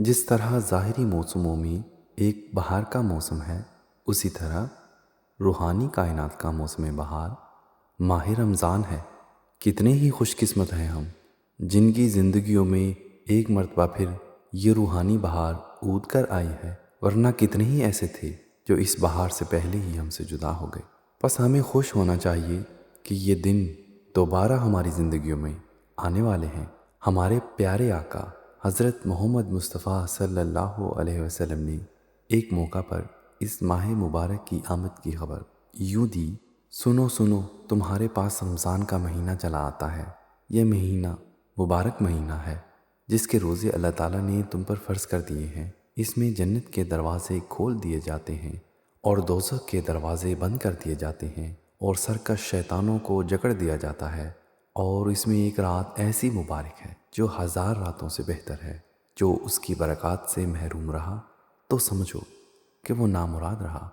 جس طرح ظاہری موسموں میں ایک بہار کا موسم ہے، اسی طرح روحانی کائنات کا موسم بہار ماہ رمضان ہے۔ کتنے ہی خوش قسمت ہیں ہم جن کی زندگیوں میں ایک مرتبہ پھر یہ روحانی بہار اود کر آئی ہے، ورنہ کتنے ہی ایسے تھے جو اس بہار سے پہلے ہی ہم سے جدا ہو گئے۔ بس ہمیں خوش ہونا چاہیے کہ یہ دن دوبارہ ہماری زندگیوں میں آنے والے ہیں۔ ہمارے پیارے آقا حضرت محمد مصطفیٰ صلی اللہ علیہ وسلم نے ایک موقع پر اس ماہ مبارک کی آمد کی خبر یوں دی: سنو سنو، تمہارے پاس رمضان کا مہینہ چلا آتا ہے۔ یہ مہینہ مبارک مہینہ ہے جس کے روزے اللہ تعالیٰ نے تم پر فرض کر دیے ہیں۔ اس میں جنت کے دروازے کھول دیے جاتے ہیں اور دوزخ کے دروازے بند کر دیے جاتے ہیں، اور سرکش شیطانوں کو جکڑ دیا جاتا ہے۔ اور اس میں ایک رات ایسی مبارک ہے جو 1000 راتوں سے بہتر ہے۔ جو اس کی برکات سے محروم رہا تو سمجھو کہ وہ نامراد رہا۔